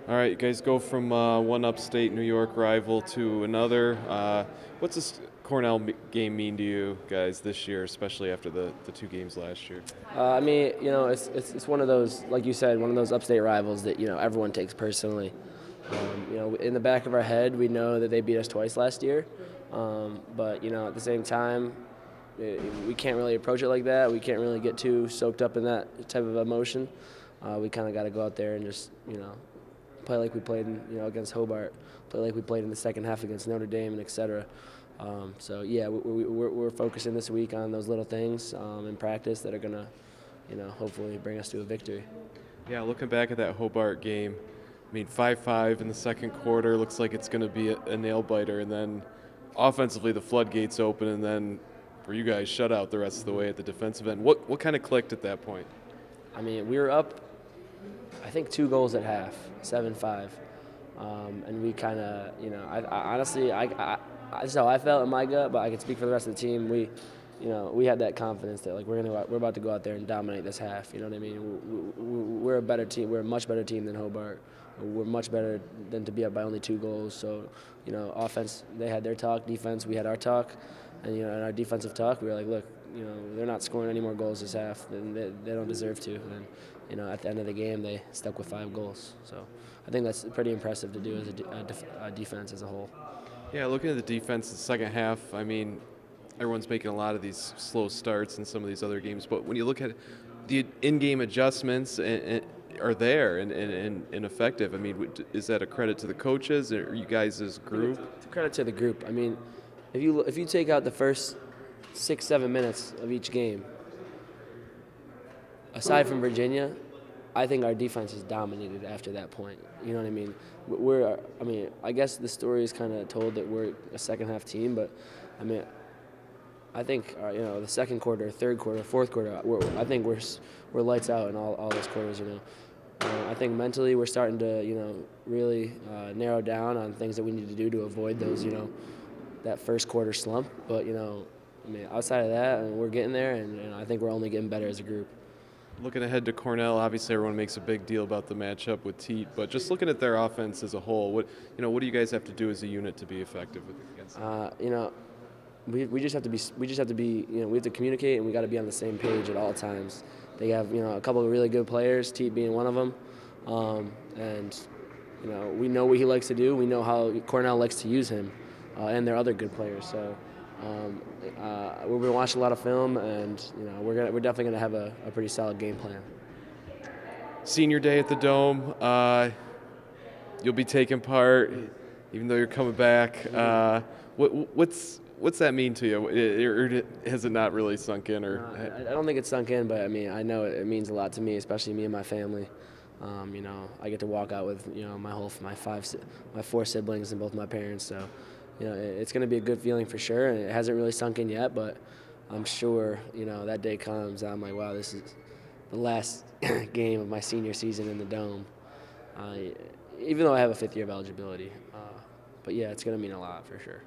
All right, you guys go from one upstate New York rival to another. What's this Cornell game mean to you guys this year, especially after the two games last year? I mean, it's one of those, like you said, one of those upstate rivals that everyone takes personally. In the back of our head, we know that they beat us twice last year, but at the same time, we can't really approach it like that. We can't really get too soaked up in that type of emotion. We kind of got to go out there and just play like we played against Hobart, play like we played in the second half against Notre Dame, and etc. So yeah, we're focusing this week on those little things in practice that are gonna, hopefully bring us to a victory. Yeah, looking back at that Hobart game, I mean, 5-5 in the second quarter looks like it's going to be a nail biter, and then offensively the floodgates open, and then for you guys shut out the rest of the way at the defensive end. What kind of clicked at that point? I mean, we were up, I think 2 goals at half, 7-5, and we kind of, I honestly, that's how I felt in my gut, but I can speak for the rest of the team. We had that confidence that like we're about to go out there and dominate this half. You know what I mean? We're a better team. We're a much better team than Hobart. We're much better than to be up by only 2 goals. So, offense, they had their talk. Defense, we had our talk, and in our defensive talk, we were like, look, they're not scoring any more goals this half. They don't deserve to. And at the end of the game, they stuck with 5 goals. So I think that's pretty impressive to do as a defense as a whole. Yeah, looking at the defense the second half, I mean, everyone's making a lot of these slow starts in some of these other games, but when you look at the in-game adjustments are there and effective. I mean, is that a credit to the coaches or you guys as a group? It's a credit to the group. I mean, if you take out the first 6-7 minutes of each game, aside from Virginia, I think our defense is dominated after that point. You know what I mean? I guess the story is kind of told that we're a second half team, but I mean, I think the second quarter, third quarter, fourth quarter, I think we're lights out in all those quarters. I think mentally we're starting to really narrow down on things that we need to do to avoid those that first quarter slump. But outside of that, we're getting there, and I think we're only getting better as a group. Looking ahead to Cornell, obviously everyone makes a big deal about the matchup with Teat, but just looking at their offense as a whole, what do you guys have to do as a unit to be effective against them? We just have to be we have to communicate, and we got to be on the same page at all times. They have a couple of really good players, Teat being one of them, and we know what he likes to do. We know how Cornell likes to use him, and their other good players. So. We've been watching a lot of film, and we're definitely gonna have a pretty solid game plan. Senior day at the Dome, you'll be taking part, even though you're coming back. What's that mean to you? Or has it not really sunk in? Or I don't think it's sunk in, but I know it means a lot to me, especially me and my family. I get to walk out with my 4 siblings and both my parents, so. It's going to be a good feeling for sure, and it hasn't really sunk in yet, but I'm sure, that day comes, I'm like, wow, this is the last game of my senior season in the Dome, even though I have a 5th year of eligibility. But, yeah, it's going to mean a lot for sure.